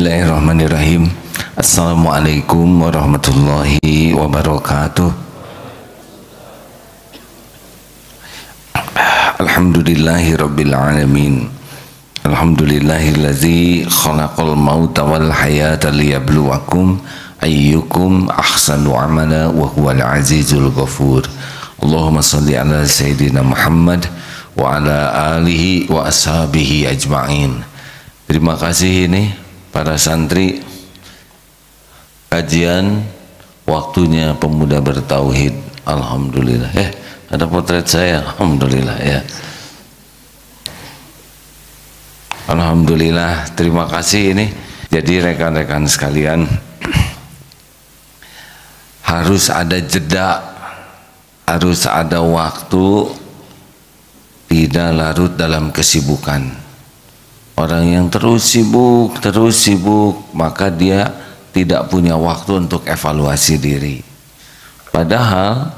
Bismillahirrahmanirrahim. Assalamualaikum warahmatullahi wabarakatuh. Alhamdulillahi rabbil alamin. Alhamdulillahillazi khalaqal mauta wal hayata liyabluwakum ayyukum ahsanu amala wa huwal azizul ghafur. Allahumma salli ala sayyidina Muhammad wa ala alihi wa ashabihi ajma'in. Terima kasih ini para santri, kajian waktunya pemuda bertauhid. Alhamdulillah. Ada potret saya. Alhamdulillah ya. Alhamdulillah. Terima kasih ini. Jadi rekan-rekan sekalian, harus ada jeda, harus ada waktu, tidak larut dalam kesibukan. Orang yang terus sibuk, maka dia tidak punya waktu untuk evaluasi diri. Padahal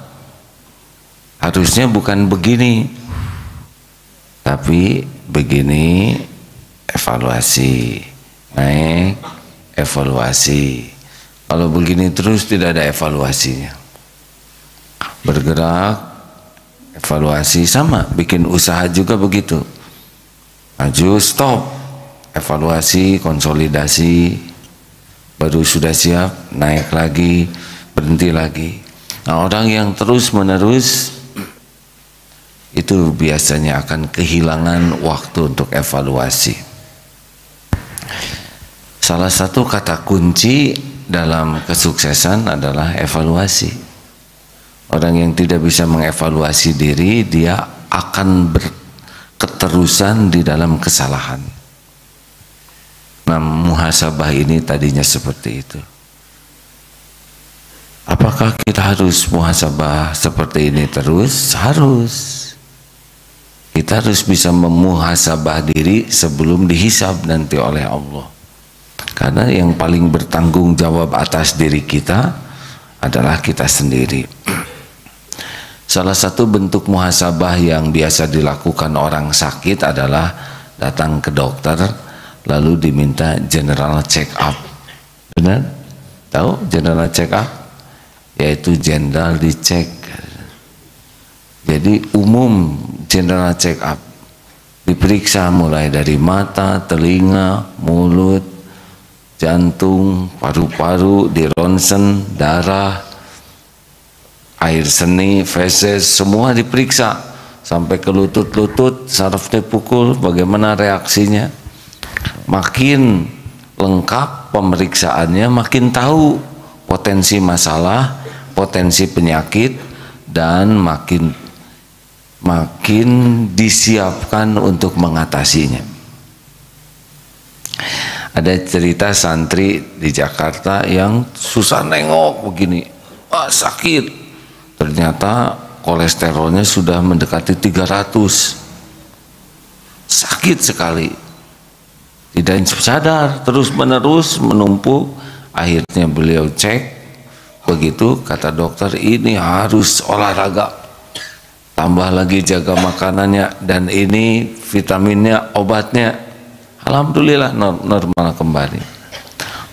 harusnya bukan begini, tapi begini, evaluasi, naik, evaluasi. Kalau begini terus tidak ada evaluasinya. Bergerak, evaluasi, sama, bikin usaha juga begitu. Maju, stop, evaluasi, konsolidasi, baru sudah siap, naik lagi, berhenti lagi. Nah, orang yang terus menerus itu biasanya akan kehilangan waktu untuk evaluasi. Salah satu kata kunci dalam kesuksesan adalah evaluasi. Orang yang tidak bisa mengevaluasi diri, dia akan keterusan di dalam kesalahan. Nah, muhasabah ini tadinya seperti itu. Apakah kita harus muhasabah seperti ini terus? Harus. Kita harus bisa memuhasabah diri sebelum dihisab nanti oleh Allah. Karena yang paling bertanggung jawab atas diri kita adalah kita sendiri. Salah satu bentuk muhasabah yang biasa dilakukan orang sakit adalah datang ke dokter lalu diminta general check up. Benar? Tahu general check up? Yaitu general dicek. Jadi umum general check up. Diperiksa mulai dari mata, telinga, mulut, jantung, paru-paru, di ronsen, darah, air seni, feses, semua diperiksa sampai ke lutut-lutut, saraf dipukul, bagaimana reaksinya. Makin lengkap pemeriksaannya, makin tahu potensi masalah, potensi penyakit, dan makin disiapkan untuk mengatasinya. Ada cerita santri di Jakarta yang susah nengok begini, sakit. Ternyata kolesterolnya sudah mendekati 300. Sakit sekali. Tidak sadar, terus menerus menumpuk. Akhirnya beliau cek. Begitu kata dokter, ini harus olahraga. Tambah lagi jaga makanannya, dan ini vitaminnya, obatnya. Alhamdulillah normal kembali.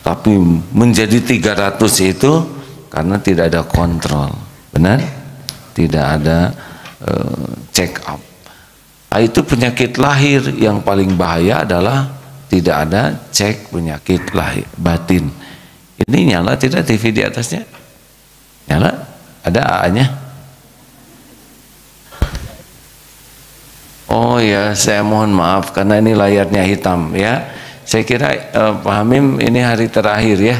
Tapi menjadi 300 itu karena tidak ada kontrol. Benar? Tidak ada check up. Nah, itu penyakit lahir. Yang paling bahaya adalah tidak ada cek penyakit lahir batin. Ini nyala tidak TV di atasnya? Nyala? Ada AA-nya? Oh ya, saya mohon maaf karena ini layarnya hitam ya. Saya kira Pak Hamim ini hari terakhir ya.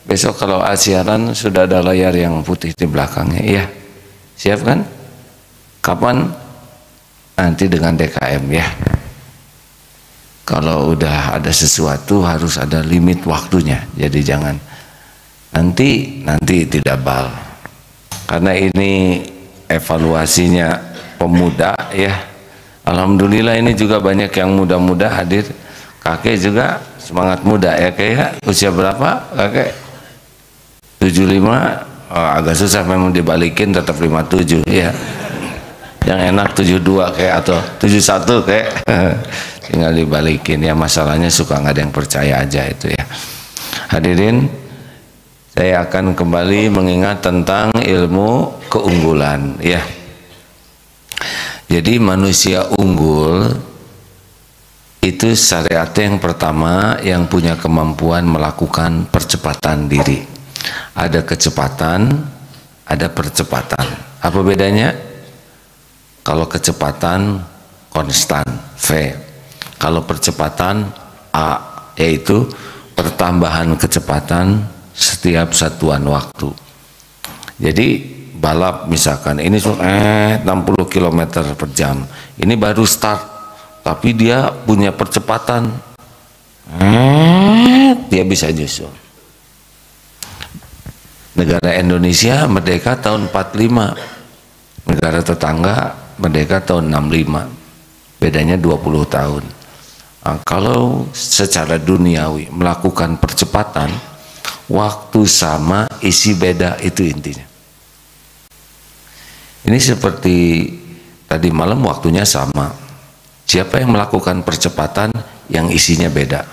Besok kalau siaran sudah ada layar yang putih di belakangnya, ya. Siap kan? Kapan? Nanti dengan DKM ya. Kalau udah ada sesuatu harus ada limit waktunya. Jadi jangan nanti tidak bal. Karena ini evaluasinya pemuda ya. Alhamdulillah ini juga banyak yang muda-muda hadir. Kakek juga semangat muda ya, kayak usia berapa kakek? 75. Agak susah memang dibalikin, tetap 57 ya. Yang enak 72 kayak, atau 71 kayak. tinggal dibalikin ya, masalahnya suka nggak ada yang percaya aja itu ya. Hadirin, saya akan kembali mengingat tentang ilmu keunggulan ya. Jadi manusia unggul itu syariatnya yang pertama yang punya kemampuan melakukan percepatan diri. Ada kecepatan, ada percepatan. Apa bedanya? Kalau kecepatan konstan V, kalau percepatan A, yaitu pertambahan kecepatan setiap satuan waktu. Jadi balap misalkan ini 60 km per jam, ini baru start tapi dia punya percepatan, dia bisa nyusul. Negara Indonesia merdeka tahun 45, negara tetangga merdeka tahun 65, bedanya 20 tahun. Nah, kalau secara duniawi melakukan percepatan, waktu sama, isi beda, itu intinya. Ini seperti tadi malam waktunya sama. Siapa yang melakukan percepatan yang isinya beda?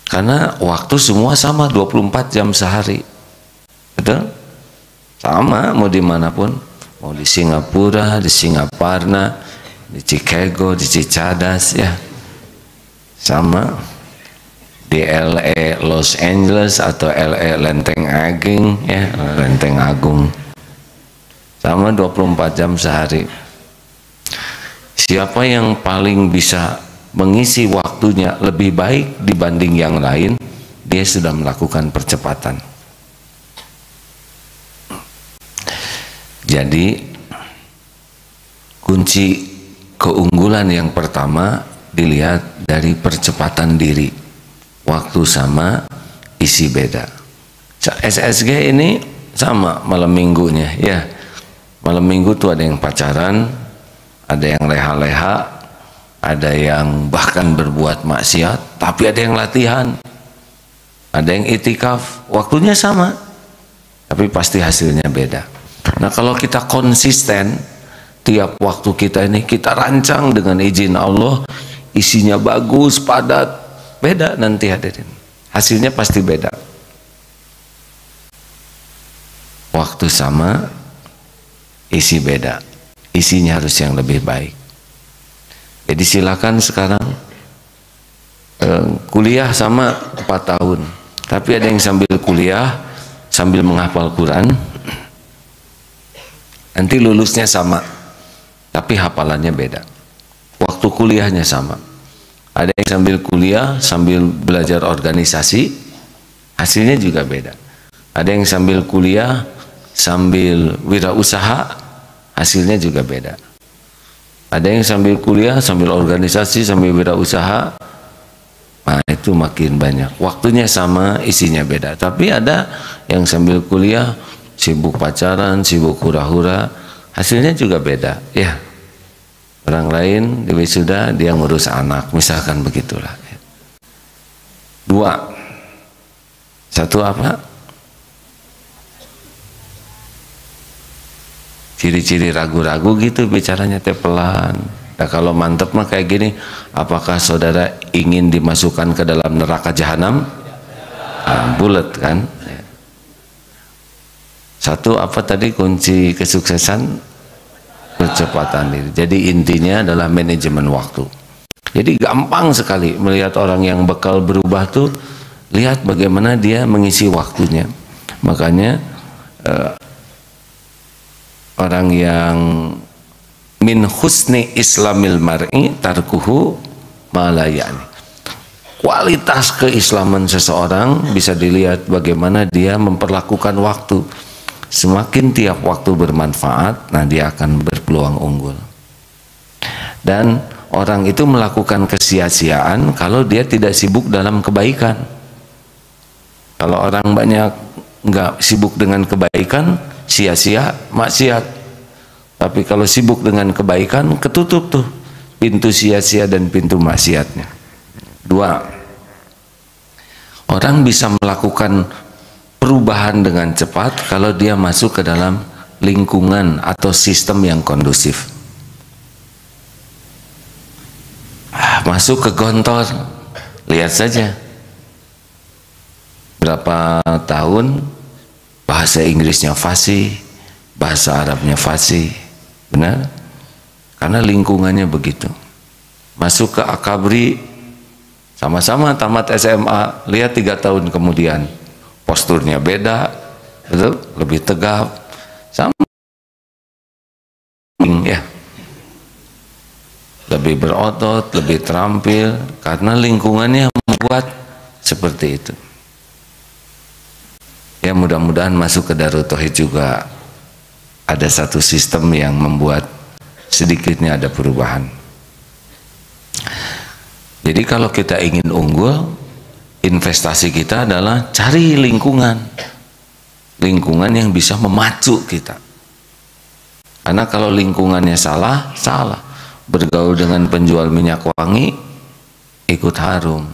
Karena waktu semua sama, 24 jam sehari. Betul? Sama, mau dimanapun. Mau di Singapura, di Singaparna, di Chicago, di Cicadas ya. Sama. Di LA Los Angeles atau LA Lenteng Agung ya, Lenteng Agung. Sama 24 jam sehari. Siapa yang paling bisa mengisi waktunya lebih baik dibanding yang lain, dia sudah melakukan percepatan. Jadi kunci keunggulan yang pertama dilihat dari percepatan diri. Waktu sama, isi beda. SSG ini sama malam minggunya ya. Malam minggu tuh ada yang pacaran, ada yang leha-leha, ada yang bahkan berbuat maksiat, tapi ada yang latihan, ada yang itikaf, waktunya sama, tapi pasti hasilnya beda. Nah kalau kita konsisten, tiap waktu kita ini kita rancang dengan izin Allah, isinya bagus, padat, beda nanti hadirin, hasilnya pasti beda. Waktu sama, isi beda, isinya harus yang lebih baik. Jadi silakan sekarang kuliah sama 4 tahun, tapi ada yang sambil kuliah sambil menghafal Quran, nanti lulusnya sama tapi hafalannya beda. Waktu kuliahnya sama. Ada yang sambil kuliah sambil belajar organisasi, hasilnya juga beda. Ada yang sambil kuliah sambil wirausaha, hasilnya juga beda. Ada yang sambil kuliah sambil organisasi sambil wirausaha, nah itu makin banyak. Waktunya sama, isinya beda. Tapi ada yang sambil kuliah sibuk pacaran, sibuk hura-hura, hasilnya juga beda ya. Orang lain di wisuda dia ngurus anak, misalkan begitulah. 2. Satu apa? Ciri-ciri ragu-ragu gitu bicaranya teh pelan. Nah kalau mantep mah kayak gini, apakah saudara ingin dimasukkan ke dalam neraka jahanam? Bulat kan? Satu apa tadi kunci kesuksesan? Percepatan diri. Jadi intinya adalah manajemen waktu. Jadi gampang sekali melihat orang yang bakal berubah tuh, lihat bagaimana dia mengisi waktunya. Makanya orang yang min husni islamil mar'i tarkuhu ma la ya'ni. Kualitas keislaman seseorang bisa dilihat bagaimana dia memperlakukan waktu. Semakin tiap waktu bermanfaat, nah dia akan berpeluang unggul. Dan orang itu melakukan kesia-siaan kalau dia tidak sibuk dalam kebaikan. Kalau orang banyak nggak sibuk dengan kebaikan, sia-sia maksiat. Tapi kalau sibuk dengan kebaikan, ketutup tuh pintu sia-sia dan pintu maksiatnya. 2. Orang bisa melakukan perubahan dengan cepat kalau dia masuk ke dalam lingkungan atau sistem yang kondusif. Masuk ke Gontor, lihat saja berapa tahun bahasa Inggrisnya fasih, bahasa Arabnya fasih, benar? Karena lingkungannya begitu. Masuk ke Akabri, sama-sama tamat SMA, lihat 3 tahun kemudian posturnya beda, betul? Lebih tegap, sama ya, lebih berotot, lebih terampil, karena lingkungannya membuat seperti itu. Ya, mudah-mudahan masuk ke Darut Tauhid juga ada satu sistem yang membuat sedikitnya ada perubahan. Jadi kalau kita ingin unggul, investasi kita adalah cari lingkungan yang bisa memacu kita. Karena kalau lingkungannya salah, bergaul dengan penjual minyak wangi, ikut harum.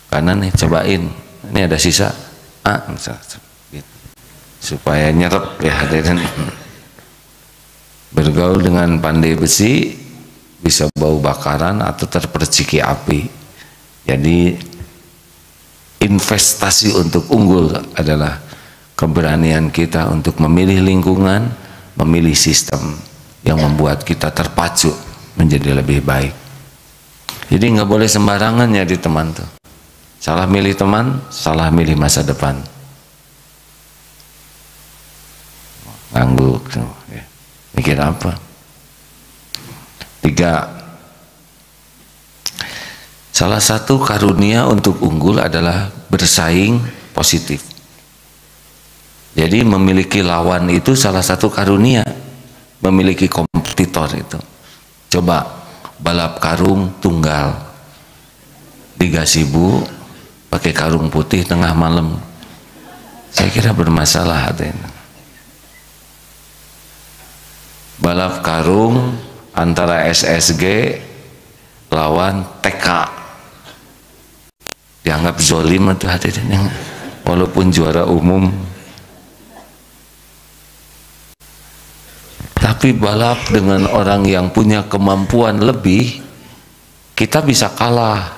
Karena nih, cobain, ini ada sisa, gitu. Supaya nyerep ya hadirin. Bergaul dengan pandai besi bisa bau bakaran atau terperciki api. Jadi investasi untuk unggul adalah keberanian kita untuk memilih lingkungan, memilih sistem yang membuat kita terpacu menjadi lebih baik. Jadi nggak boleh sembarangan ya di teman tuh. Salah milih teman, salah milih masa depan. Ngangguk tuh, ya. Mikir apa? 3. Salah satu karunia untuk unggul adalah bersaing positif. Jadi memiliki lawan itu salah satu karunia, memiliki kompetitor itu. Coba balap karung tunggal, 3.000 pakai karung putih tengah malam, saya kira bermasalah. Balap karung antara SSG lawan TK, dianggap zolim atau hadirin, walaupun juara umum. Tapi balap dengan orang yang punya kemampuan lebih, kita bisa kalah.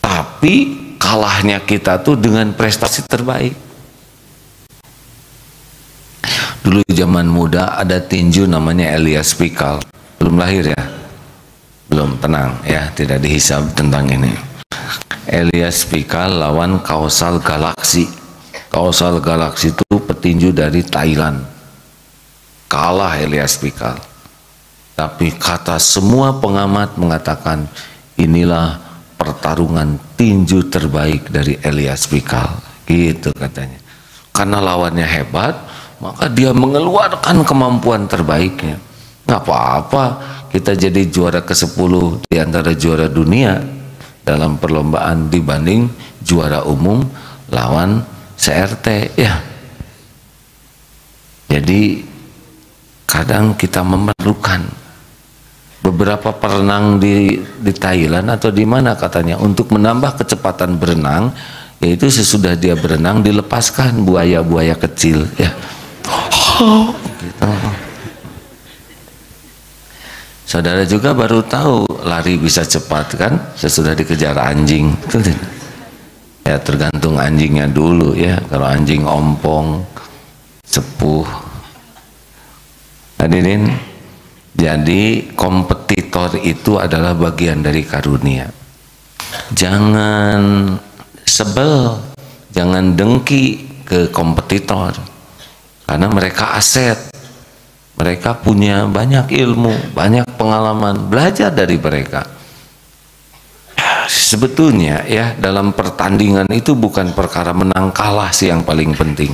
Tapi kalahnya kita tuh dengan prestasi terbaik. Dulu zaman muda ada tinju namanya Elias Pikal, belum lahir ya, belum, tenang ya, tidak dihisab tentang ini. Elias Pikal lawan Kausal Galaksi. Kausal Galaksi itu petinju dari Thailand. Kalah Elias Pikal. Tapi kata semua pengamat mengatakan inilah pertarungan tinju terbaik dari Elias Pikal, gitu katanya. Karena lawannya hebat, maka dia mengeluarkan kemampuan terbaiknya. Nggak apa-apa kita jadi juara ke-10 di antara juara dunia dalam perlombaan dibanding juara umum lawan CRT ya. Jadi kadang kita memerlukan beberapa perenang di Thailand atau di mana katanya untuk menambah kecepatan berenang, yaitu sesudah dia berenang dilepaskan buaya-buaya kecil ya. Gitu. Saudara juga baru tahu lari bisa cepat kan sesudah dikejar anjing. Ya tergantung anjingnya dulu ya. Kalau anjing ompong, sepuh. Hadirin, jadi kompetitor itu adalah bagian dari karunia. Jangan sebel, jangan dengki ke kompetitor, karena mereka aset. Mereka punya banyak ilmu, banyak pengalaman, belajar dari mereka. Sebetulnya ya, dalam pertandingan itu bukan perkara menang kalah sih yang paling penting,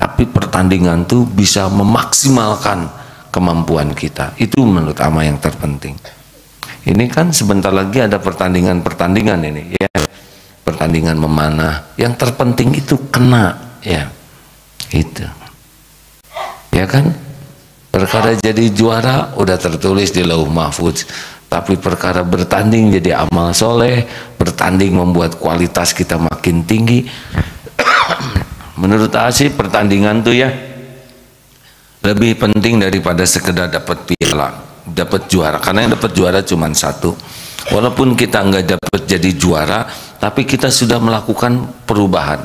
tapi pertandingan itu bisa memaksimalkan kemampuan kita. Itu menurut Ama yang terpenting. Ini kan sebentar lagi ada pertandingan ini ya, pertandingan memanah. Yang terpenting itu kena ya, itu ya kan. Perkara jadi juara udah tertulis di Lauh Mahfuz, tapi perkara bertanding jadi amal soleh, bertanding membuat kualitas kita makin tinggi. Menurut Asy pertandingan tuh ya lebih penting daripada sekedar dapat piala. dapat juara, karena yang dapat juara cuma satu. Walaupun kita nggak dapat jadi juara, tapi kita sudah melakukan perubahan.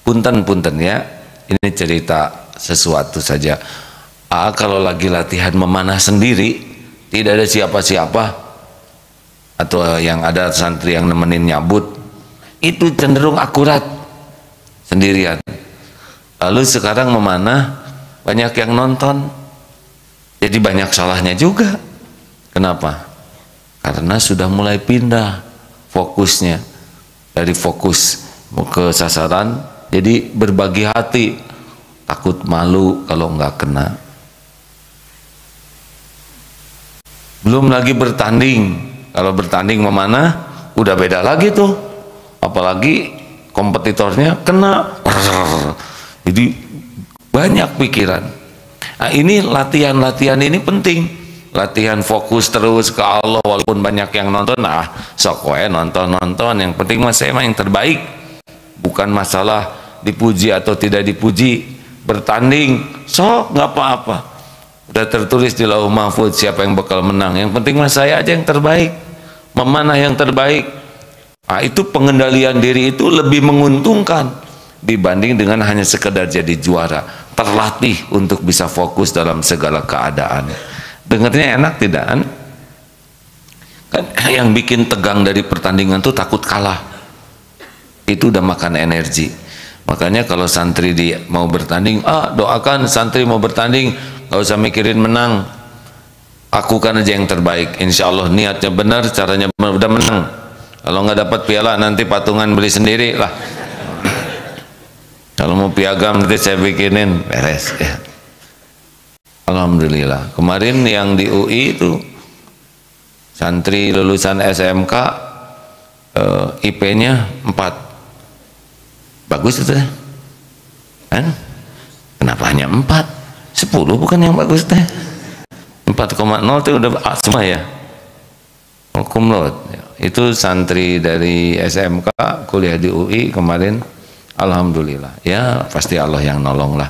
Punten ya, ini cerita sesuatu saja. Kalau lagi latihan memanah sendiri, tidak ada siapa-siapa, atau yang ada santri yang nemenin nyabut, itu cenderung akurat sendirian. Lalu sekarang memanah banyak yang nonton, jadi banyak salahnya juga. Kenapa? Karena sudah mulai pindah fokusnya dari fokus ke sasaran, jadi berbagi hati, takut malu kalau nggak kena. Belum lagi bertanding, kalau bertanding memanah udah beda lagi tuh, apalagi kompetitornya kena, jadi banyak pikiran. Nah, ini latihan ini penting. Latihan fokus terus ke Allah, walaupun banyak yang nonton, sok we nonton, yang penting mas saya yang terbaik. Bukan masalah dipuji atau tidak dipuji, bertanding sok nggak apa-apa, udah tertulis di Lauh Mahfuz siapa yang bakal menang, yang penting mas saya aja yang terbaik, memanah yang terbaik. Itu pengendalian diri itu lebih menguntungkan dibanding dengan hanya sekedar jadi juara, terlatih untuk bisa fokus dalam segala keadaan. Dengarnya enak tidak kan? Yang bikin tegang dari pertandingan tuh takut kalah, itu udah makan energi. Makanya kalau santri mau bertanding, doakan santri mau bertanding, gak usah mikirin menang, lakukan aja yang terbaik. Insya Allah niatnya benar, caranya benar, udah menang. Kalau nggak dapat piala nanti patungan beli sendiri lah. Kalau mau piagam nanti saya bikinin, beres ya. Alhamdulillah. Kemarin yang di UI itu santri lulusan SMK, IP-nya 4. Bagus itu kan? Kenapa hanya 4? 10 bukan yang bagus teh? 4,0 itu udah semua ya? Cum laude. Itu santri dari SMK kuliah di UI kemarin. Alhamdulillah. Ya pasti Allah yang nolong lah.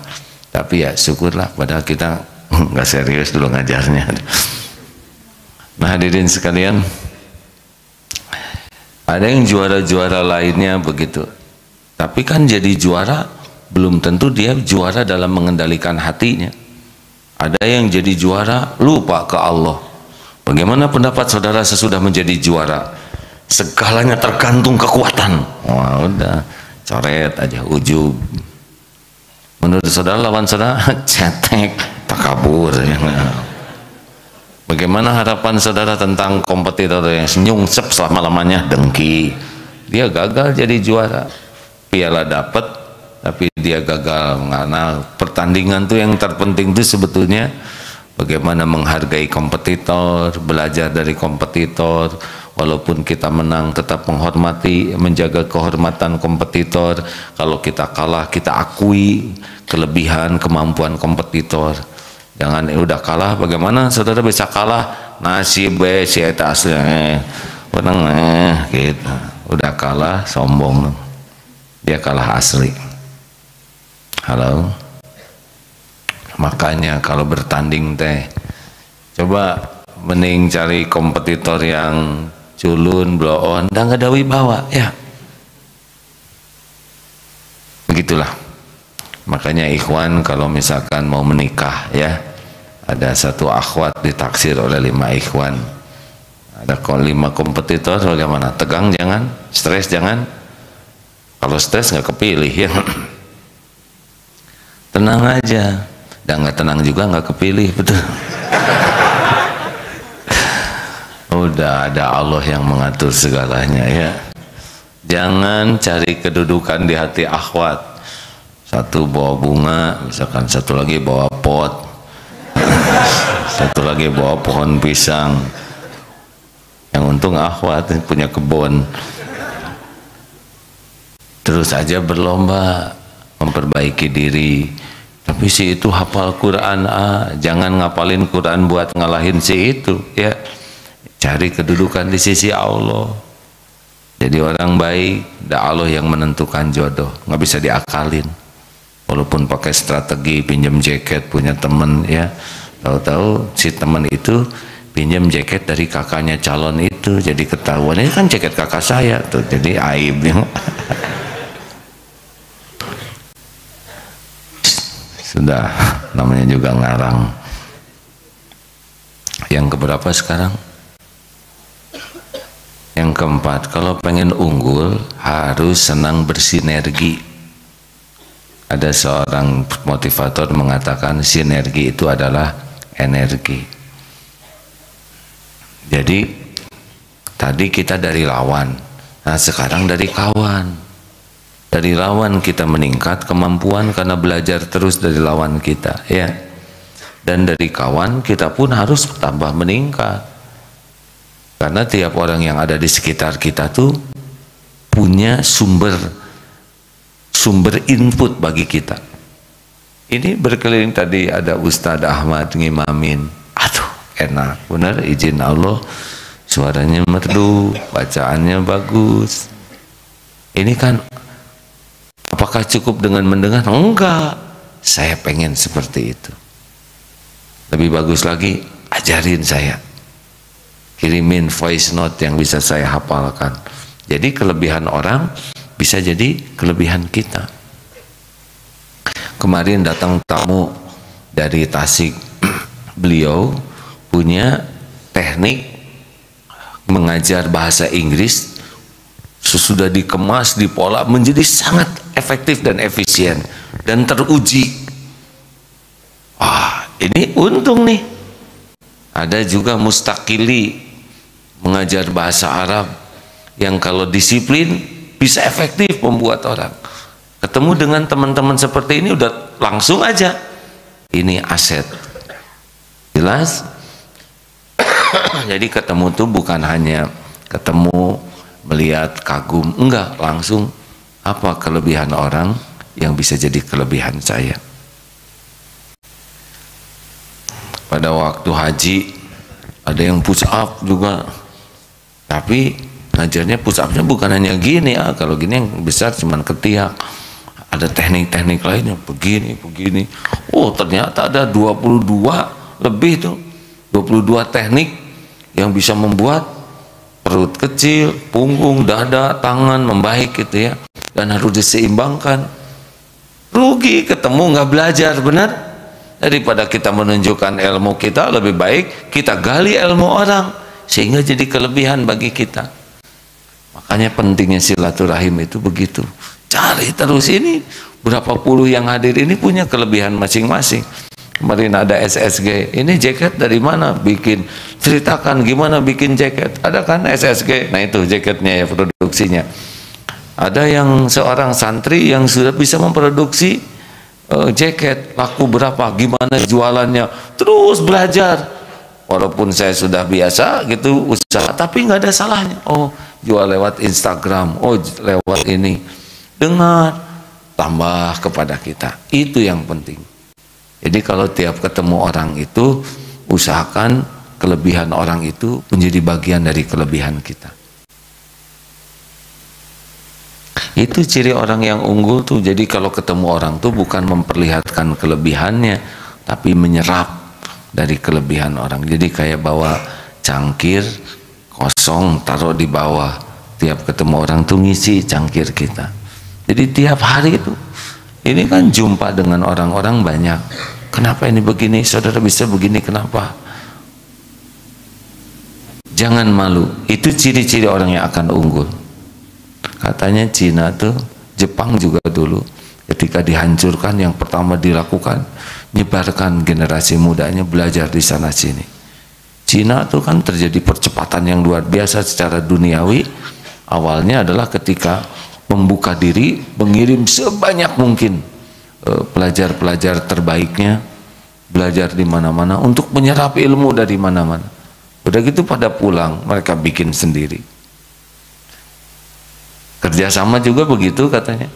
Tapi ya syukurlah, padahal kita nggak serius dulu ngajarnya. Nah hadirin sekalian, ada yang juara-juara lainnya begitu, tapi kan jadi juara belum tentu dia juara dalam mengendalikan hatinya. Ada yang jadi juara lupa ke Allah. Bagaimana pendapat saudara sesudah menjadi juara? Segalanya tergantung kekuatan. Wah udah coret aja, ujub. Menurut saudara, lawan saudara cetek, takabur ya. Bagaimana harapan saudara tentang kompetitor yang nyungsep selama-lamanya, dengki? Dia gagal jadi juara, piala dapat tapi dia gagal. Karena pertandingan tuh yang terpenting tuh sebetulnya bagaimana menghargai kompetitor, belajar dari kompetitor. Walaupun kita menang tetap menghormati, menjaga kehormatan kompetitor. Kalau kita kalah kita akui kelebihan kemampuan kompetitor. Jangan udah kalah, bagaimana saudara bisa kalah? Nasib si eta asli menang gitu. Udah kalah sombong, dia kalah asli. Halo. Makanya kalau bertanding teh coba mending cari kompetitor yang culun, blow on, dan nggak ada wibawa ya. Begitulah. Makanya ikhwan kalau misalkan mau menikah ya, ada satu akhwat ditaksir oleh 5 ikhwan. Ada 5 kompetitor, bagaimana? Tegang jangan, stres jangan. Kalau stres nggak kepilih ya. Tenang aja, dan nggak tenang juga nggak kepilih, betul. Udah ada Allah yang mengatur segalanya ya. Jangan cari kedudukan di hati akhwat. Satu bawa bunga, misalkan satu lagi bawa pot, satu lagi bawa pohon pisang. Yang untung akhwat punya kebun. Terus aja berlomba memperbaiki diri. Tapi si itu hafal Quran, jangan ngapalin Quran buat ngalahin si itu ya. Cari kedudukan di sisi Allah. Jadi orang baik, Allah yang menentukan jodoh, nggak bisa diakalin. Walaupun pakai strategi pinjam jaket punya temen ya, tahu-tahu si temen itu pinjam jaket dari kakaknya calon itu, jadi ketahuan ini kan jaket kakak saya tuh, jadi aibnya. Sudah, namanya juga ngarang. Yang keberapa sekarang? Yang keempat, kalau pengen unggul harus senang bersinergi. Ada seorang motivator mengatakan sinergi itu adalah energi. Jadi tadi kita dari lawan, nah sekarang dari kawan. Dari lawan kita meningkat kemampuan karena belajar terus dari lawan kita, ya. Dan dari kawan kita pun harus tambah meningkat. Karena tiap orang yang ada di sekitar kita tuh punya sumber input bagi kita. Ini berkeliling tadi ada Ustadz Ahmad ngimamin. Aduh, enak, benar, izin Allah. Suaranya merdu, bacaannya bagus. Ini kan apakah cukup dengan mendengar? Enggak. Saya pengen seperti itu. Lebih bagus lagi, ajarin saya. Kirimin voice note yang bisa saya hafalkan. Jadi kelebihan orang bisa jadi kelebihan kita. Kemarin datang tamu dari Tasik. Beliau punya teknik mengajar bahasa Inggris, sesudah dikemas, dipola menjadi sangat efektif dan efisien dan teruji. Wah, ini untung nih. Ada juga Mustaqili mengajar bahasa Arab yang kalau disiplin bisa efektif membuat orang. Ketemu dengan teman-teman seperti ini udah langsung aja, ini aset. Jelas? Jadi ketemu tuh bukan hanya ketemu melihat kagum, enggak, langsung apa kelebihan orang yang bisa jadi kelebihan saya. Pada waktu haji ada yang push up juga, tapi ngajarnya push upnya bukan hanya gini, kalau gini yang besar cuman ketiak. Ada teknik-teknik lainnya begini. Oh, ternyata ada 22 lebih tuh, 22 teknik yang bisa membuat perut kecil, punggung, dada, tangan membaik gitu ya, dan harus diseimbangkan. Rugi ketemu nggak belajar, benar? Daripada kita menunjukkan ilmu kita, lebih baik kita gali ilmu orang sehingga jadi kelebihan bagi kita. Makanya pentingnya silaturahim itu begitu. Cari terus, ini berapa puluh yang hadir ini punya kelebihan masing-masing. Kemarin ada SSG, ini jaket dari mana bikin, ceritakan gimana bikin jaket. Ada kan SSG, nah itu jaketnya ya, produksinya. Ada yang seorang santri yang sudah bisa memproduksi jaket, laku berapa, gimana jualannya, terus belajar. Walaupun saya sudah biasa gitu usaha, tapi nggak ada salahnya. Oh, jual lewat Instagram, oh lewat ini. Dengar, tambah kepada kita, itu yang penting. Jadi kalau tiap ketemu orang itu, usahakan kelebihan orang itu menjadi bagian dari kelebihan kita. Itu ciri orang yang unggul tuh. Jadi kalau ketemu orang tuh bukan memperlihatkan kelebihannya, tapi menyerap dari kelebihan orang. Jadi kayak bawa cangkir kosong taruh di bawah, tiap ketemu orang tuh ngisi cangkir kita. Jadi tiap hari itu, ini kan jumpa dengan orang-orang banyak. Kenapa ini begini, saudara bisa begini, kenapa? Jangan malu, itu ciri-ciri orang yang akan unggul. Katanya Cina tuh, Jepang juga dulu, ketika dihancurkan yang pertama dilakukan, nyebarkan generasi mudanya belajar di sana sini. Cina tuh kan terjadi percepatan yang luar biasa secara duniawi. Awalnya adalah ketika membuka diri, mengirim sebanyak mungkin pelajar-pelajar terbaiknya belajar di mana-mana untuk menyerap ilmu dari mana-mana. Udah gitu pada pulang mereka bikin sendiri. Kerjasama juga begitu katanya.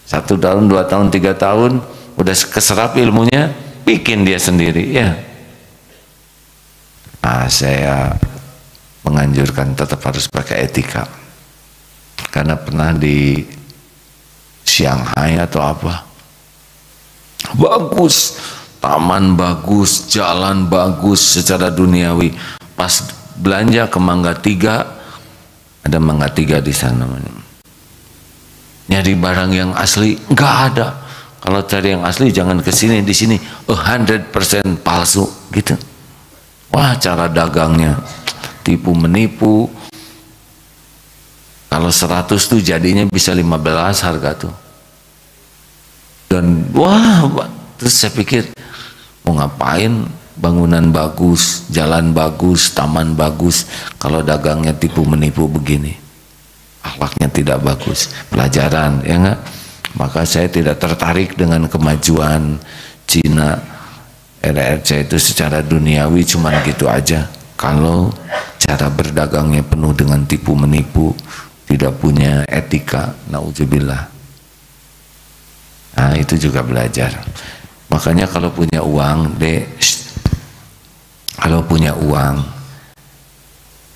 1 tahun, 2 tahun, 3 tahun udah keserap ilmunya, bikin dia sendiri ya. Nah, saya menganjurkan tetap harus pakai etika. Karena pernah di Shanghai atau apa, bagus, taman bagus, jalan bagus secara duniawi. Pas belanja ke Mangga 3, ada Mangga 3 di sana namanya. Nyari barang yang asli nggak ada. Kalau cari yang asli jangan ke sini, di sini 100% palsu gitu. Wah, cara dagangnya tipu menipu. Kalau 100 tuh jadinya bisa 15 harga tuh. Dan wah, terus saya pikir mau ngapain bangunan bagus, jalan bagus, taman bagus kalau dagangnya tipu menipu begini, akhlaknya tidak bagus. Pelajaran ya enggak? Maka saya tidak tertarik dengan kemajuan Cina, RRC itu secara duniawi cuman gitu aja. Kalau cara berdagangnya penuh dengan tipu menipu, tidak punya etika, naudzubillah. Nah, itu juga belajar. Makanya kalau punya uang, kalau punya uang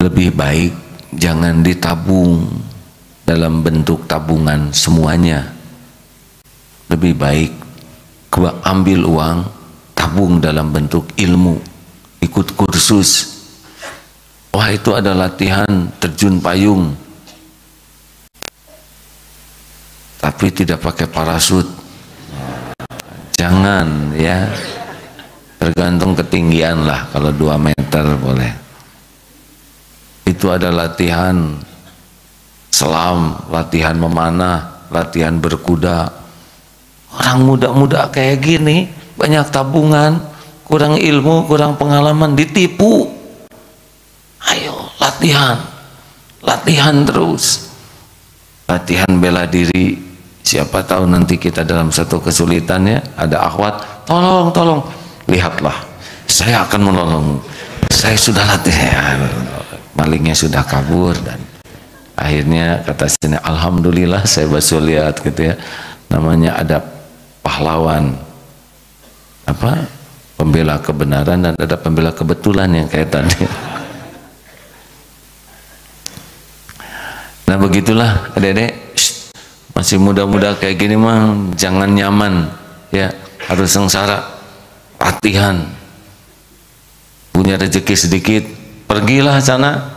lebih baik jangan ditabung dalam bentuk tabungan semuanya. Lebih baik ambil uang, tabung dalam bentuk ilmu, ikut kursus. Wah, itu ada latihan terjun payung, tapi tidak pakai parasut. Jangan ya, tergantung ketinggian lah. Kalau 2 meter boleh. Itu ada latihan selam, latihan memanah, latihan berkuda. Orang muda-muda kayak gini banyak tabungan, kurang ilmu, kurang pengalaman, ditipu. Ayo latihan, latihan terus, latihan bela diri. Siapa tahu nanti kita dalam satu kesulitan ya, ada akhwat, tolong, lihatlah, saya akan menolong. Saya sudah latihan, malingnya sudah kabur dan akhirnya kata sini, alhamdulillah saya baru lihat gitu ya, namanya ada pahlawan, apa, pembela kebenaran dan ada pembela kebetulan yang kayak tadi. Nah begitulah adik-adik. Masih muda-muda kayak gini mah jangan nyaman ya, harus sengsara. Latihan, punya rezeki sedikit, pergilah sana.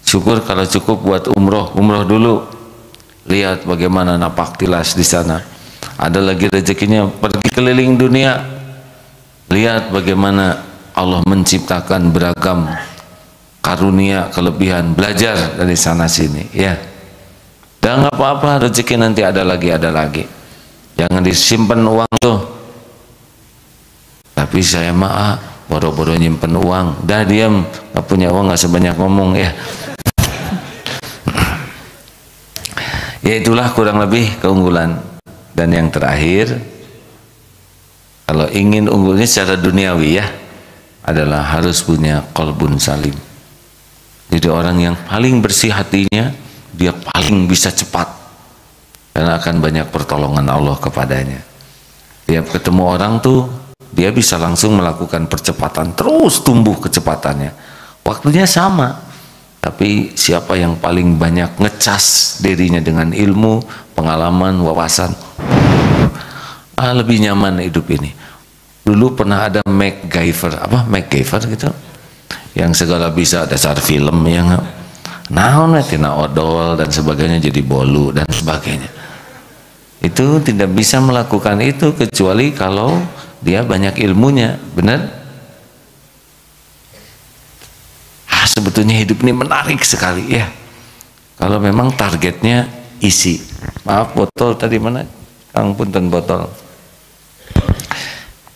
Syukur kalau cukup buat umroh dulu, lihat bagaimana napak tilas di sana. Ada lagi rezekinya, pergi keliling dunia, lihat bagaimana Allah menciptakan beragam karunia, kelebihan, belajar dari sana sini ya. Dan nggak apa-apa, rezeki nanti ada lagi. Jangan disimpan uang tuh. Tapi saya boro-boro nyimpen uang. Dah diam, nggak punya uang nggak sebanyak ngomong ya. Ya itulah kurang lebih keunggulan. Dan yang terakhir, kalau ingin unggulnya secara duniawi ya, adalah harus punya qalbun salim. Jadi orang yang paling bersih hatinya, dia paling bisa cepat karena akan banyak pertolongan Allah kepadanya. Tiap ketemu orang tuh dia bisa langsung melakukan percepatan, terus tumbuh kecepatannya. Waktunya sama, tapi siapa yang paling banyak ngecas dirinya dengan ilmu, pengalaman, wawasan, lebih nyaman hidup ini. Dulu pernah ada MacGyver gitu, yang segala bisa, dasar film yang tina odol dan sebagainya, jadi bolu dan sebagainya. Itu tidak bisa melakukan itu kecuali kalau dia banyak ilmunya, benar? Sebetulnya hidup ini menarik sekali ya, kalau memang targetnya isi. Maaf, botol tadi mana? Kang punten botol.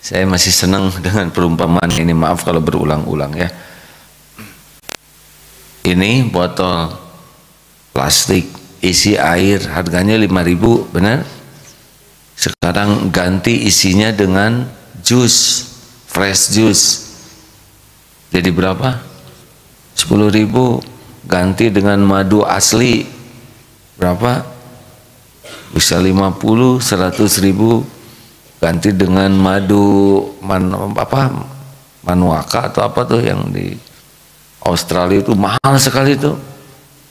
Saya masih senang dengan perumpamaan ini, maaf kalau berulang-ulang ya. Ini botol plastik isi air, harganya 5.000, benar? Sekarang ganti isinya dengan jus, fresh juice. Jadi berapa? 10.000. Ganti dengan madu asli, berapa? Bisa 50, 100.000. Ganti dengan madu manuaka atau apa tuh yang di Australia itu mahal sekali tuh,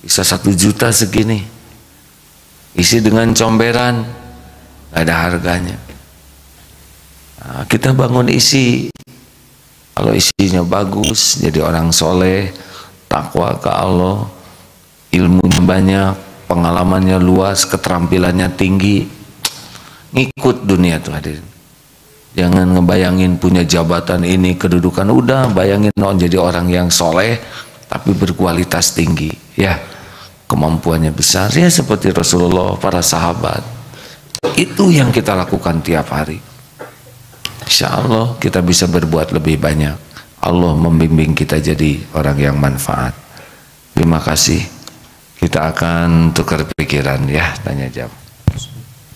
bisa 1 juta segini. Isi dengan comberan, nggak ada harganya. Nah, kita bangun isi. Kalau isinya bagus, jadi orang soleh, takwa ke Allah, ilmunya banyak, pengalamannya luas, keterampilannya tinggi, ngikut dunia tuh hadirin. Jangan ngebayangin punya jabatan ini, kedudukan, udah bayangin jadi orang yang soleh tapi berkualitas tinggi, ya kemampuannya besar, ya seperti Rasulullah, para sahabat. Itu yang kita lakukan tiap hari. Insya Allah kita bisa berbuat lebih banyak. Allah membimbing kita jadi orang yang manfaat. Terima kasih. Kita akan tukar pikiran ya, tanya jawab.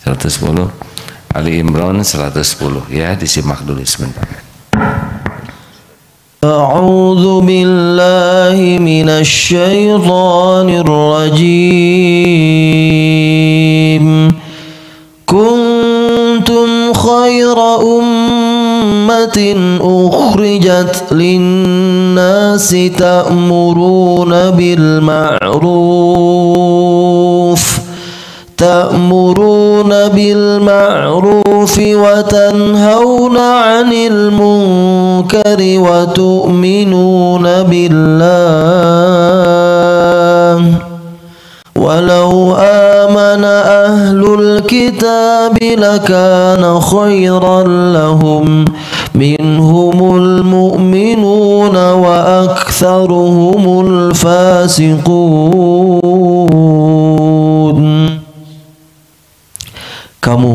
110 Ali Imran 110 ya, disimak dulu sebentar. A'udzu billahi minasy syaithanir rajim. Kuntum khaira ummatin ukhrijat lin-nasi ta'muruna bil ma'ruf wa tanhauna 'anil munkari wa tu'minuna billah. Walau amana ahlul kitab lakana khairan lahum minhumul mu'minuna wa aktsaruhumul fasiqun. Kamu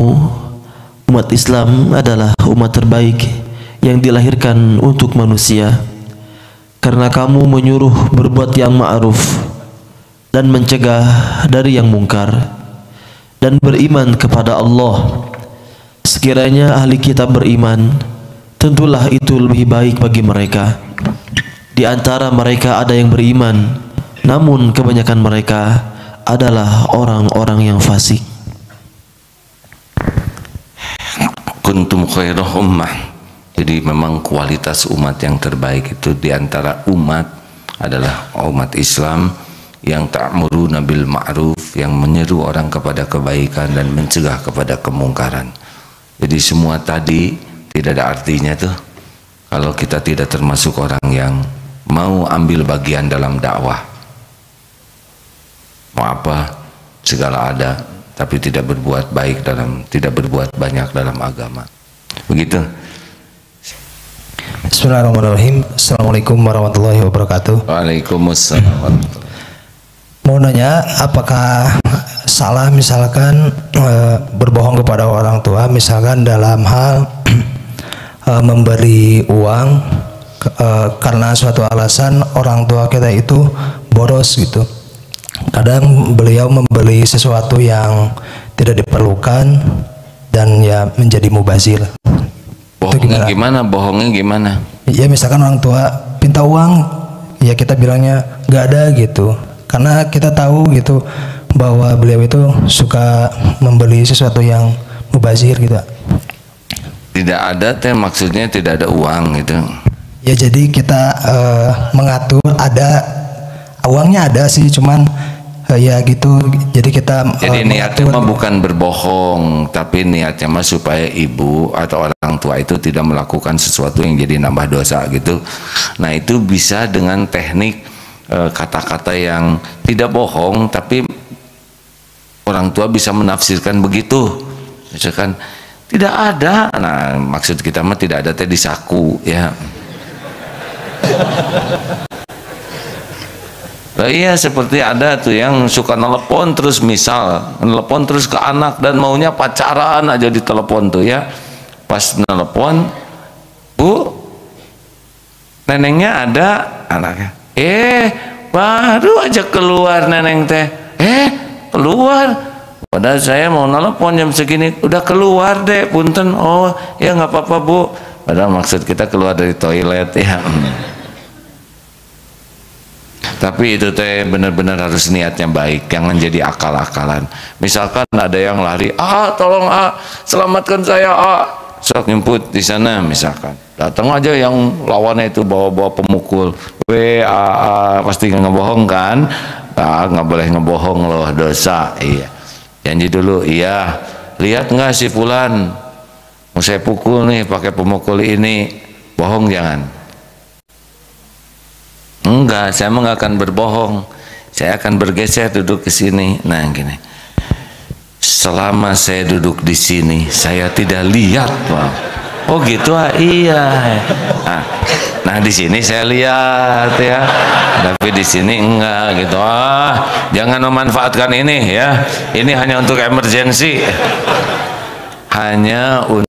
umat Islam adalah umat terbaik yang dilahirkan untuk manusia, karena kamu menyuruh berbuat yang ma'ruf dan mencegah dari yang mungkar, dan beriman kepada Allah. Sekiranya ahli kitab beriman, tentulah itu lebih baik bagi mereka. Di antara mereka ada yang beriman, namun kebanyakan mereka adalah orang-orang yang fasik. Kuntum khairah ummah. Jadi memang kualitas umat yang terbaik itu di antara umat adalah umat Islam yang ta'muruna bil ma'ruf, yang menyeru orang kepada kebaikan dan mencegah kepada kemungkaran. Jadi semua tadi tidak ada artinya tuh kalau kita tidak termasuk orang yang mau ambil bagian dalam dakwah. Mau apa? Segala ada, tapi tidak berbuat baik tidak berbuat banyak dalam agama. Begitu. Bismillahirrahmanirrahim. Assalamualaikum warahmatullahi wabarakatuh. Waalaikumsalam. Mau nanya, apakah salah misalkan berbohong kepada orang tua, misalkan dalam hal memberi uang karena suatu alasan orang tua kita itu boros gitu. Kadang beliau membeli sesuatu yang tidak diperlukan dan ya menjadi mubazir. Bohongnya gimana? Bohongnya gimana? Ya misalkan orang tua minta uang, ya kita bilangnya nggak ada gitu. Karena kita tahu gitu bahwa beliau itu suka membeli sesuatu yang mubazir gitu. Tidak ada teh, maksudnya tidak ada uang gitu. Ya jadi kita mengatur, ada uangnya ada sih, cuman ya gitu. Jadi kita jadi niatnya mah bukan berbohong, tapi niatnya mah supaya ibu atau orang tua itu tidak melakukan sesuatu yang jadi nambah dosa gitu. Nah itu bisa dengan teknik kata-kata yang tidak bohong, tapi orang tua bisa menafsirkan begitu. Misalkan tidak ada, nah maksud kita mah tidak ada teh di saku ya. Nah, iya seperti ada tuh yang suka nelpon terus, misal nelpon terus ke anak dan maunya pacaran aja di telepon tuh ya. Pas nelpon, Bu, nenengnya ada, anaknya baru aja keluar neneng teh, keluar, padahal saya mau nelpon jam segini, udah keluar deh, punten. Oh ya nggak apa-apa Bu, padahal maksud kita keluar dari toilet ya. Tapi itu teh benar-benar harus niatnya baik, jangan jadi akal-akalan. Misalkan ada yang lari, tolong selamatkan saya, sok nyemput di sana misalkan. Datang aja yang lawannya itu bawa-bawa pemukul, pasti ngebohong kan? Nggak boleh ngebohong loh, dosa. Iya. Janji dulu, iya. Lihat nggak si fulan? saya pukul nih pakai pemukul ini, bohong jangan. Enggak, saya mah nggak akan berbohong. Saya akan bergeser duduk ke sini. Nah gini, selama saya duduk di sini, saya tidak lihat, Pak. Oh gitu, iya. Nah di sini saya lihat ya, tapi di sini enggak gitu. Jangan memanfaatkan ini ya. Ini hanya untuk emergensi. Hanya untuk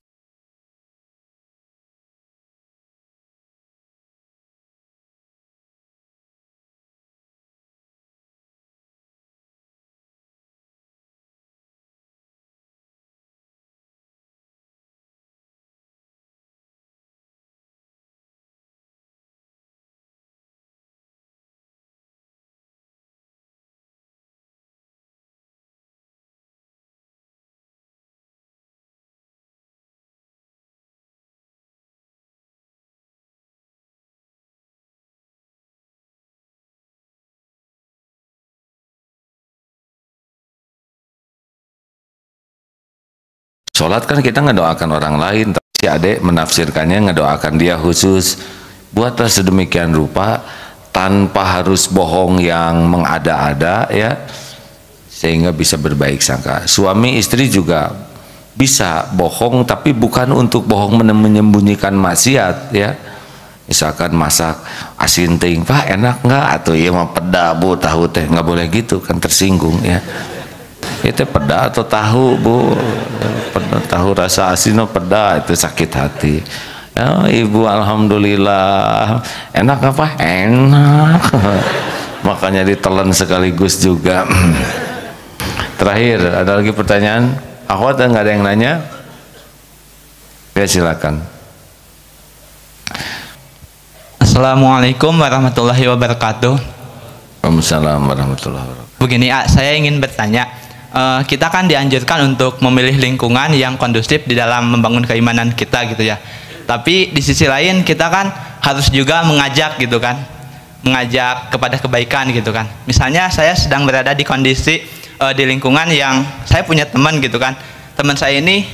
sholat kan kita ngedoakan orang lain, tapi si adek menafsirkannya ngedoakan dia khusus. Buatlah sedemikian rupa tanpa harus bohong yang mengada-ada ya, sehingga bisa berbaik sangka. Suami istri juga bisa bohong, tapi bukan untuk bohong menyembunyikan maksiat ya. Misalkan masak asin ting, Pak enak nggak? Atau iya mah peda bu, tahu teh, nggak boleh gitu kan, tersinggung ya. Itu peda atau tahu bu, tahu rasa asin peda, itu sakit hati. Ya, ibu alhamdulillah enak apa? Enak. Makanya ditelan sekaligus juga. Terakhir, ada lagi pertanyaan? Akhwat, nggak ada yang nanya? Ya silakan. Assalamualaikum warahmatullahi wabarakatuh. Waalaikumsalam warahmatullahi wabarakatuh. Begini, saya ingin bertanya. Kita kan dianjurkan untuk memilih lingkungan yang kondusif di dalam membangun keimanan kita gitu ya. Tapi di sisi lain kita kan harus juga mengajak gitu kan, mengajak kepada kebaikan gitu kan. Misalnya saya sedang berada di kondisi di lingkungan yang saya punya teman gitu kan. Teman saya ini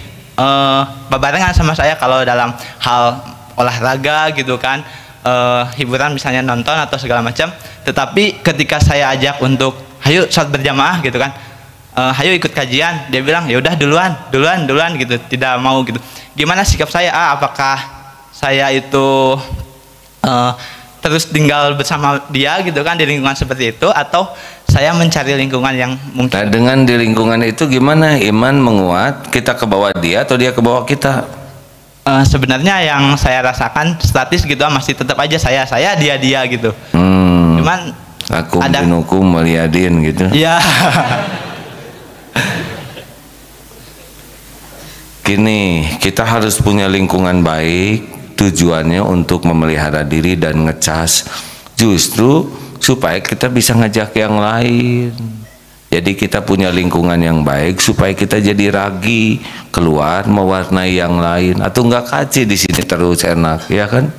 berbarengan sama saya kalau dalam hal olahraga gitu kan, hiburan misalnya nonton atau segala macam. Tetapi ketika saya ajak untuk ayo sholat berjamaah gitu kan, ayo ikut kajian, dia bilang ya udah duluan gitu, tidak mau gitu. Gimana sikap saya? Apakah saya itu terus tinggal bersama dia gitu kan di lingkungan seperti itu, atau saya mencari lingkungan yang mungkin? Nah, dengan di lingkungan itu gimana iman menguat, kita ke bawah dia atau dia ke bawah kita? Sebenarnya yang saya rasakan statis gitu masih tetap aja saya dia gitu. Cuman aku ada binukum waliyadin gitu. Ya. Gini, kita harus punya lingkungan baik, tujuannya untuk memelihara diri dan ngecas, justru supaya kita bisa ngajak yang lain. Jadi kita punya lingkungan yang baik supaya kita jadi ragi keluar mewarnai yang lain, atau enggak kaci di sini terus enak ya kan.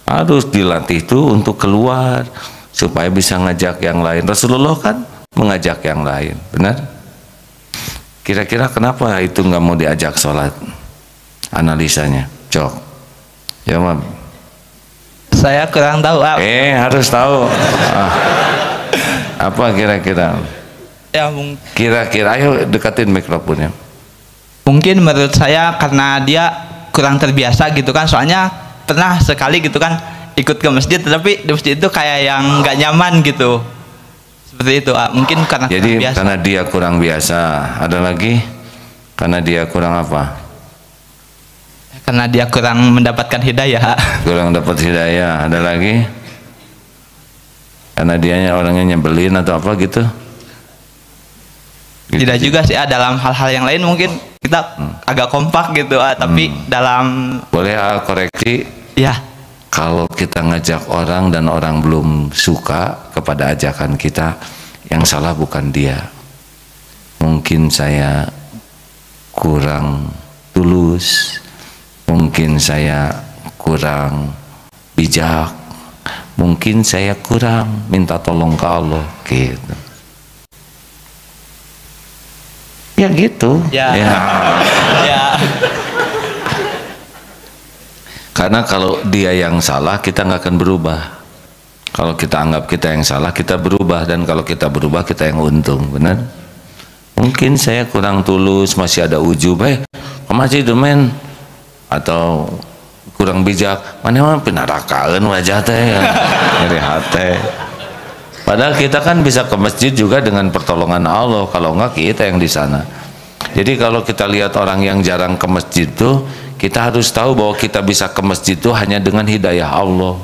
Harus dilatih tuh untuk keluar supaya bisa ngajak yang lain. Rasulullah kan mengajak yang lain, benar? Kira-kira kenapa itu nggak mau diajak sholat? Analisanya, Cok. Jawab. Saya kurang tahu. Harus tahu. Apa kira-kira? Ya kira-kira, ayo dekatin mikrofonnya. Mungkin menurut saya karena dia kurang terbiasa gitu kan. Soalnya pernah sekali gitu kan ikut ke masjid, tetapi di masjid itu kayak yang nggak nyaman gitu. Seperti itu, mungkin karena jadi biasa. Karena dia kurang biasa. Ada lagi? Karena dia kurang apa? Karena dia kurang mendapatkan hidayah. Kurang dapat hidayah. Ada lagi? Karena dianya orangnya nyebelin atau apa gitu? Tidak juga sih, dalam hal-hal yang lain mungkin kita agak kompak gitu, tapi dalam boleh koreksi? Ya. Kalau kita ngajak orang dan orang belum suka kepada ajakan kita, yang salah bukan dia. Mungkin saya kurang tulus, mungkin saya kurang bijak, mungkin saya kurang minta tolong ke Allah gitu. Ya gitu. Ya. Ya. Ya. Karena kalau dia yang salah, kita nggak akan berubah. Kalau kita anggap kita yang salah, kita berubah. Dan kalau kita berubah, kita yang untung. Benar? Mungkin saya kurang tulus, masih ada ujub, ke masjid men, atau kurang bijak, mana mah pinarakaan wajah teh, dari hati. Padahal kita kan bisa ke masjid juga dengan pertolongan Allah. Kalau enggak, kita yang di sana. Jadi kalau kita lihat orang yang jarang ke masjid tuh, kita harus tahu bahwa kita bisa ke masjid itu hanya dengan hidayah Allah.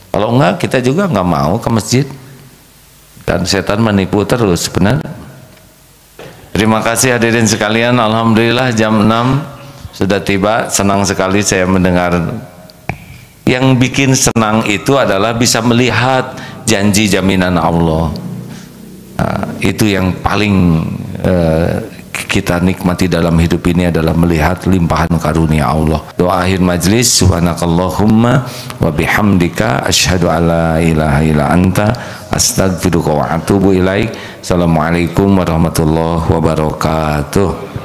Kalau enggak, kita juga enggak mau ke masjid. Dan setan menipu terus, benar? Terima kasih hadirin sekalian. Alhamdulillah jam 6 sudah tiba. Senang sekali saya mendengar. Yang bikin senang itu adalah bisa melihat janji jaminan Allah. Itu yang paling kita nikmati dalam hidup ini adalah melihat limpahan karunia Allah. Doa akhir majlis, subhanakallahumma wa bihamdika asyhadu alla ilaha illa anta astaghfiruka wa atubu ilaik. Assalamualaikum warahmatullahi wabarakatuh.